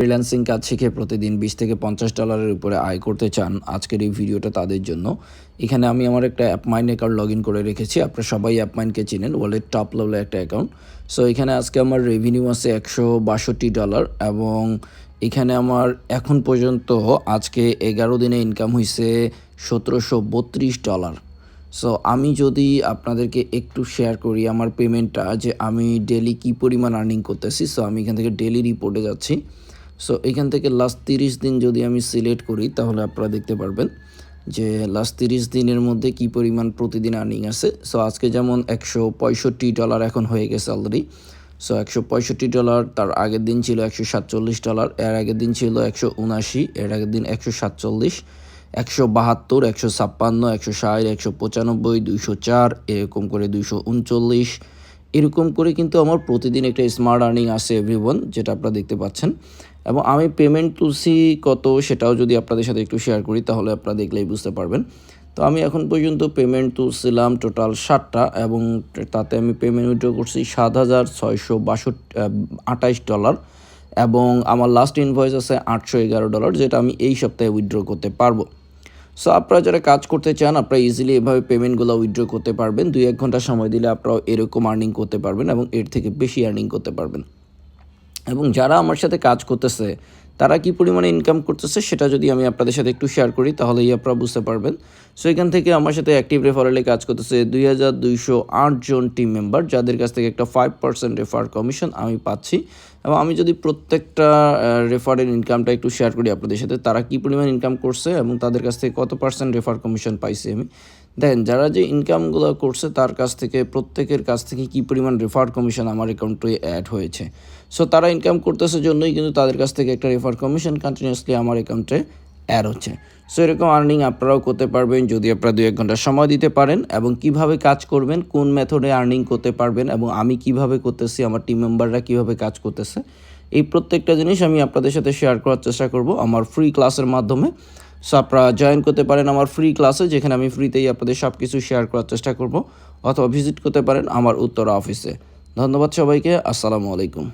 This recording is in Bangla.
ফ্রিল্যান্সিং কাজ শিখে প্রতিদিন $20 থেকে $50 উপরে আয় করতে চান, আজকের এই ভিডিওটা তাদের জন্য। এখানে আমি আমার একটা অ্যাপমাইন অ্যাকাউন্ট লগ ইন করে রেখেছি। আপনারা সবাই অ্যাপমাইনকে চিনেন, ওয়ার্ল্ডের টপ লেভেলের একটা অ্যাকাউন্ট। সো এখানে আজকে আমার রেভিনিউ আছে $162 এবং এখানে আমার এখন পর্যন্ত আজকে 11 দিনে ইনকাম হয়েছে $1732। সো আমি যদি আপনাদেরকে একটু শেয়ার করি আমার পেমেন্টটা, যে আমি ডেলি কী পরিমাণ আর্নিং করতেছি। সো আমি এখান থেকে ডেলি রিপোর্টে যাচ্ছি। সো এখান থেকে লাস্ট 30 দিন যদি আমি সিলেক্ট করি তাহলে আপনারা দেখতে পারবেন যে লাস্ট 30 দিনের মধ্যে কী পরিমাণ প্রতিদিন আর্নিং আছে। সো আজকে যেমন $165 এখন হয়ে গেছে অলরেডি। সো $165, তার আগের দিন ছিল $147, এর আগের দিন ছিল 179, এর আগের দিন 147, 172, 156, 160, 195, 204, এরকম করে 239, এরকম করে কিন্তু আমার প্রতিদিন একটা স্মার্ট আর্নিং আসে এভরিওয়ান, যেটা আপনারা দেখতে পাচ্ছেন। এবং আমি পেমেন্ট তুলছি কত সেটাও যদি আপনাদের সাথে একটু শেয়ার করি তাহলে আপনারা দেখলেই বুঝতে পারবেন। তো আমি এখন পর্যন্ত পেমেন্ট তুলছিলাম টোটাল 7টা এবং তাতে আমি পেমেন্ট উইথড্র করছি $7,628 এবং আমার লাস্ট ইনভয়েস আছে $811, যেটা আমি এই সপ্তাহে উইথড্র করতে পারবো। সো আপনারা যারা কাজ করতে চান আপনারা ইজিলি এভাবে পেমেন্টগুলো উইথড্র করতে পারবেন। 2-1 ঘন্টা সময় দিলে আপনারা এরকম আর্নিং করতে পারবেন এবং এর থেকে বেশি আর্নিং করতে পারবেন। এবং যারা আমার সাথে কাজ করতেছে তারা কি পরিমাণে ইনকাম করতেছে সেটা যদি আমি আপনাদের সাথে একটু শেয়ার করি তাহলেই আপনারা বুঝতে পারবেন। সো এখান থেকে আমার সাথে অ্যাক্টিভ রেফারেলে কাজ করতেছে 2208 জন টিম মেম্বার, যাদের কাছ থেকে একটা 5% রেফার কমিশন আমি পাচ্ছি। এবং আমি যদি প্রত্যেকটা রেফারের ইনকামটা একটু শেয়ার করি আপনাদের সাথে, তারা কি পরিমাণ ইনকাম করছে এবং তাদের কাছ থেকে কত % রেফার কমিশন পাইছি আমি। দেখেন, যারা যে ইনকামগুলো করছে তার কাছ থেকে প্রত্যেকের কাছ থেকে কী পরিমাণ রেফার কমিশন আমার অ্যাকাউন্টে অ্যাড হয়েছে। সো তারা ইনকাম করতেছে জন্যই কিন্তু তাদের কাছ থেকে একটা রেফার কমিশন কন্টিনিউয়াসলি আমার অ্যাকাউন্টে অ্যাড হচ্ছে। সো এরকম আর্নিং আপনারাও করতে পারবেন যদি আপনারা 2-1 ঘন্টা সময় দিতে পারেন। এবং কিভাবে কাজ করবেন, কোন মেথডে আর্নিং করতে পারবেন এবং আমি কিভাবে করতেছি, আমার টিম মেম্বাররা কীভাবে কাজ করতেছে, এই প্রত্যেকটা জিনিস আমি আপনাদের সাথে শেয়ার করার চেষ্টা করব আমার ফ্রি ক্লাসের মাধ্যমে। সো আপনারা জয়েন করতে পারেন আমার ফ্রি ক্লাসে, যেখানে আমি ফ্রিতেই আপনাদের সব কিছু শেয়ার করার চেষ্টা করব, অথবা ভিজিট করতে পারেন আমার উত্তরা অফিসে। ধন্যবাদ সবাইকে। আসসালামু আলাইকুম।